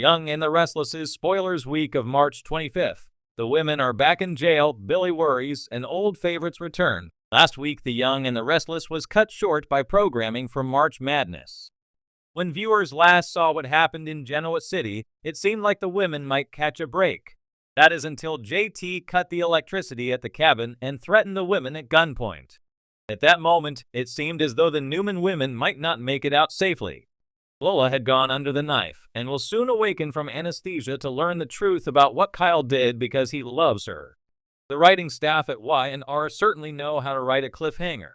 Young and the Restless's spoilers week of March 25th. The women are back in jail, Billy worries, and old favorites return. Last week, The Young and the Restless was cut short by programming from March Madness. When viewers last saw what happened in Genoa City, it seemed like the women might catch a break. That is until JT cut the electricity at the cabin and threatened the women at gunpoint. At that moment, it seemed as though the Newman women might not make it out safely. Lola had gone under the knife and will soon awaken from anesthesia to learn the truth about what Kyle did because he loves her. The writing staff at Y&R certainly know how to write a cliffhanger.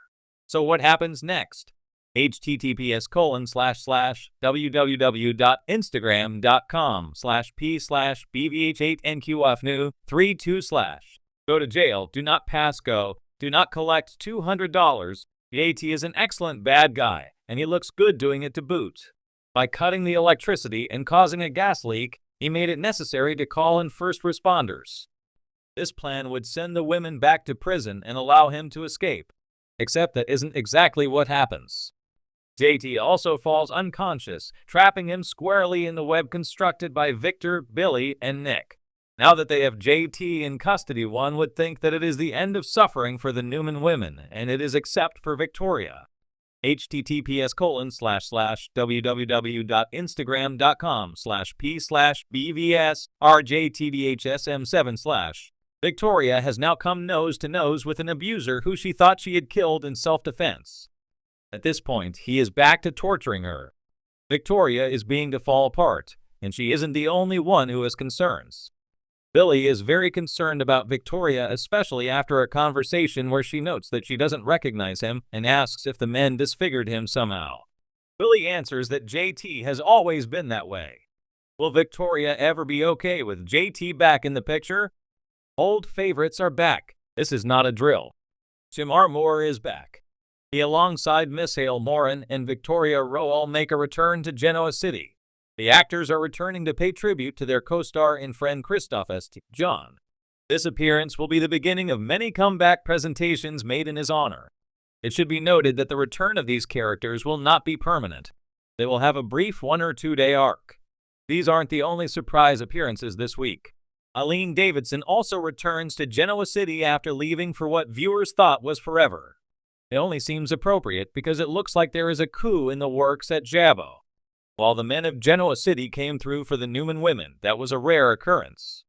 So what happens next? https://www.instagram.com/p/bvh8nqfnew32/ Go to jail, do not pass go, do not collect $200. JT is an excellent bad guy, and he looks good doing it to boot. By cutting the electricity and causing a gas leak, he made it necessary to call in first responders. This plan would send the women back to prison and allow him to escape. Except that isn't exactly what happens. JT also falls unconscious, trapping him squarely in the web constructed by Victor, Billy, and Nick. Now that they have JT in custody, one would think that it is the end of suffering for the Newman women, and it is except for Victoria. https://www.instagram.com/p/bvsrjtdhsm7/ Victoria has now come nose to nose with an abuser who she thought she had killed in self-defense. At this point, he is back to torturing her. Victoria is beginning to fall apart, and she isn't the only one who has concerns. Billy is very concerned about Victoria, especially after a conversation where she notes that she doesn't recognize him and asks if the men disfigured him somehow. Billy answers that JT has always been that way. Will Victoria ever be okay with JT back in the picture? Old favorites are back. This is not a drill. Timar Moore is back. He, alongside Miss Hale Morin and Victoria Rowell, make a return to Genoa City. The actors are returning to pay tribute to their co-star and friend Christoph St. John. This appearance will be the beginning of many comeback presentations made in his honor. It should be noted that the return of these characters will not be permanent. They will have a brief 1 or 2 day arc. These aren't the only surprise appearances this week. Eileen Davidson also returns to Genoa City after leaving for what viewers thought was forever. It only seems appropriate because it looks like there is a coup in the works at Jabbo. While the men of Genoa City came through for the Newman women, that was a rare occurrence.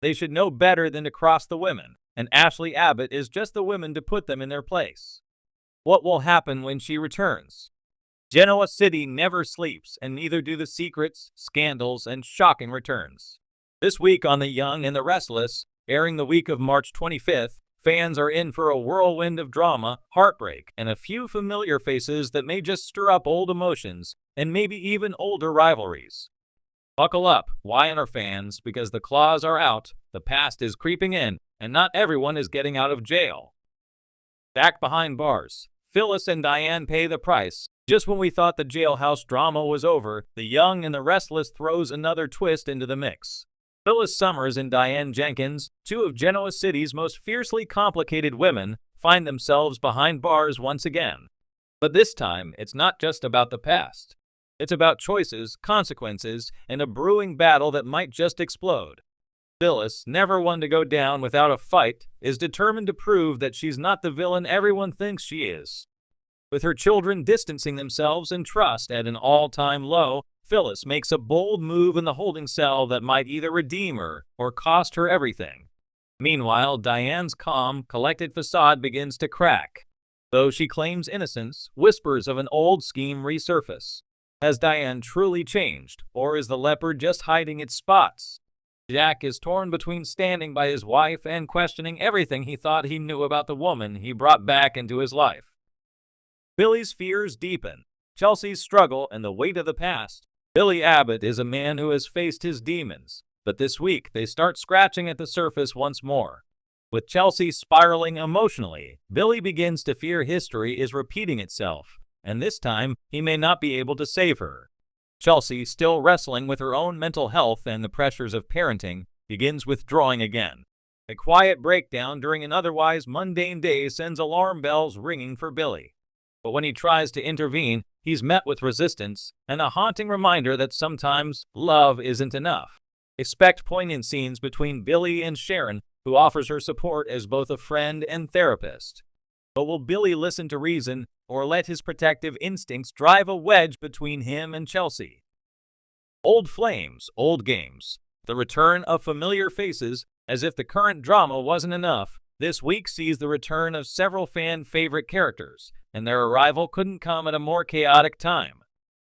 They should know better than to cross the women, and Ashley Abbott is just the women to put them in their place. What will happen when she returns? Genoa City never sleeps, and neither do the secrets, scandals, and shocking returns. This week on The Young and the Restless, airing the week of March 25th, fans are in for a whirlwind of drama, heartbreak, and a few familiar faces that may just stir up old emotions, and maybe even older rivalries. Buckle up, Y&R fans, because the claws are out, the past is creeping in, and not everyone is getting out of jail. Back behind bars, Phyllis and Diane pay the price. Just when we thought the jailhouse drama was over, The Young and the Restless throws another twist into the mix. Phyllis Summers and Diane Jenkins, two of Genoa City's most fiercely complicated women, find themselves behind bars once again. But this time, it's not just about the past. It's about choices, consequences, and a brewing battle that might just explode. Phyllis, never one to go down without a fight, is determined to prove that she's not the villain everyone thinks she is. With her children distancing themselves and trust at an all-time low, Phyllis makes a bold move in the holding cell that might either redeem her or cost her everything. Meanwhile, Diane's calm, collected facade begins to crack. Though she claims innocence, whispers of an old scheme resurface. Has Diane truly changed, or is the leopard just hiding its spots? Jack is torn between standing by his wife and questioning everything he thought he knew about the woman he brought back into his life. Billy's fears deepen. Chelsea's struggle and the weight of the past. Billy Abbott is a man who has faced his demons, but this week they start scratching at the surface once more. With Chelsea spiraling emotionally, Billy begins to fear history is repeating itself, and this time he may not be able to save her. Chelsea, still wrestling with her own mental health and the pressures of parenting, begins withdrawing again. A quiet breakdown during an otherwise mundane day sends alarm bells ringing for Billy. But when he tries to intervene, he's met with resistance and a haunting reminder that sometimes love isn't enough. Expect poignant scenes between Billy and Sharon, who offers her support as both a friend and therapist. But will Billy listen to reason or let his protective instincts drive a wedge between him and Chelsea? Old flames, old games. The return of familiar faces, as if the current drama wasn't enough. This week sees the return of several fan-favorite characters, and their arrival couldn't come at a more chaotic time.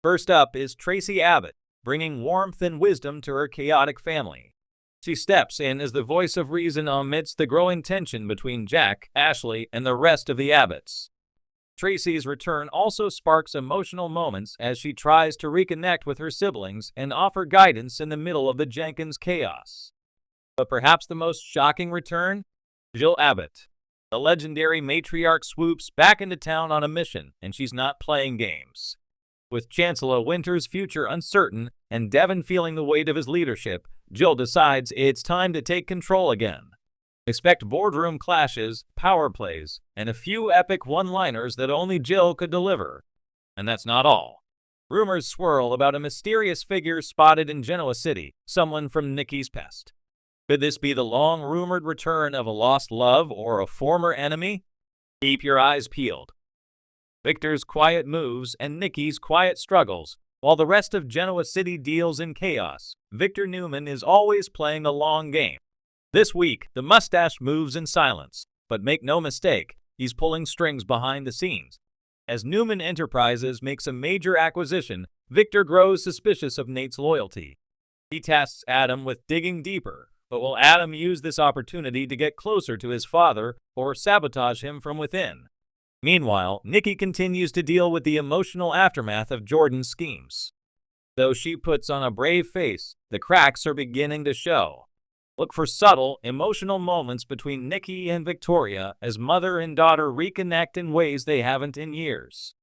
First up is Tracy Abbott, bringing warmth and wisdom to her chaotic family. She steps in as the voice of reason amidst the growing tension between Jack, Ashley, and the rest of the Abbotts. Tracy's return also sparks emotional moments as she tries to reconnect with her siblings and offer guidance in the middle of the Jenkins chaos. But perhaps the most shocking return? Jill Abbott. The legendary matriarch swoops back into town on a mission, and she's not playing games. With Chancellor Winter's future uncertain and Devon feeling the weight of his leadership, Jill decides it's time to take control again. Expect boardroom clashes, power plays, and a few epic one-liners that only Jill could deliver. And that's not all. Rumors swirl about a mysterious figure spotted in Genoa City, someone from Nikki's past. Could this be the long-rumored return of a lost love or a former enemy? Keep your eyes peeled. Victor's quiet moves and Nikki's quiet struggles. While the rest of Genoa City deals in chaos, Victor Newman is always playing a long game. This week, the mustache moves in silence, but make no mistake, he's pulling strings behind the scenes. As Newman Enterprises makes a major acquisition, Victor grows suspicious of Nate's loyalty. He tasks Adam with digging deeper, but will Adam use this opportunity to get closer to his father or sabotage him from within? Meanwhile, Nikki continues to deal with the emotional aftermath of Jordan's schemes. Though she puts on a brave face, the cracks are beginning to show. Look for subtle, emotional moments between Nikki and Victoria as mother and daughter reconnect in ways they haven't in years.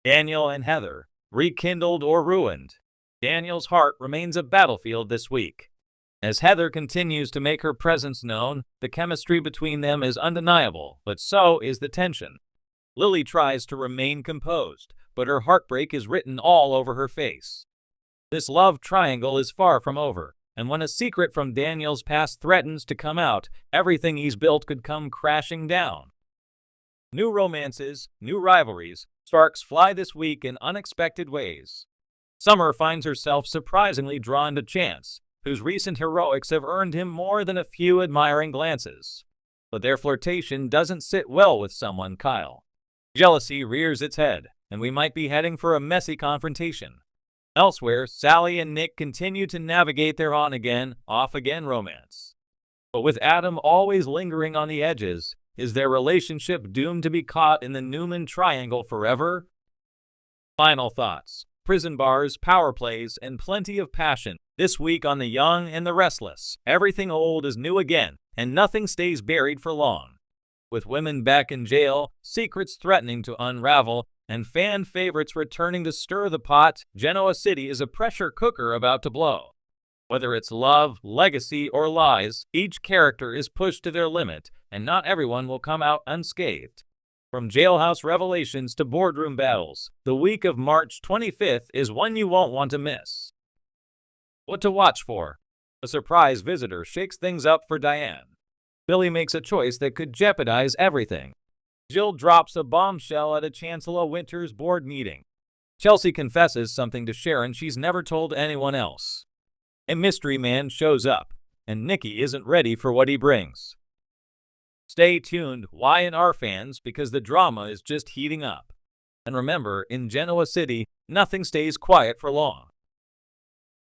Daniel and Heather, rekindled or ruined. Daniel's heart remains a battlefield this week. As Heather continues to make her presence known, the chemistry between them is undeniable, but so is the tension. Lily tries to remain composed, but her heartbreak is written all over her face. This love triangle is far from over, and when a secret from Daniel's past threatens to come out, everything he's built could come crashing down. New romances, new rivalries, sparks fly this week in unexpected ways. Summer finds herself surprisingly drawn to Chance, whose recent heroics have earned him more than a few admiring glances. But their flirtation doesn't sit well with someone, Kyle. Jealousy rears its head, and we might be heading for a messy confrontation. Elsewhere, Sally and Nick continue to navigate their on-again, off-again romance. But with Adam always lingering on the edges, is their relationship doomed to be caught in the Newman triangle forever? Final thoughts. Prison bars, power plays, and plenty of passion. This week on The Young and the Restless, everything old is new again, and nothing stays buried for long. With women back in jail, secrets threatening to unravel, and fan favorites returning to stir the pot, Genoa City is a pressure cooker about to blow. Whether it's love, legacy, or lies, each character is pushed to their limit, and not everyone will come out unscathed. From jailhouse revelations to boardroom battles, the week of March 25th is one you won't want to miss. What to watch for? A surprise visitor shakes things up for Diane. Billy makes a choice that could jeopardize everything. Jill drops a bombshell at a Chancellor Winter's board meeting. Chelsea confesses something to Sharon she's never told anyone else. A mystery man shows up, and Nikki isn't ready for what he brings. Stay tuned, Y&R fans, because the drama is just heating up. And remember, in Genoa City, nothing stays quiet for long.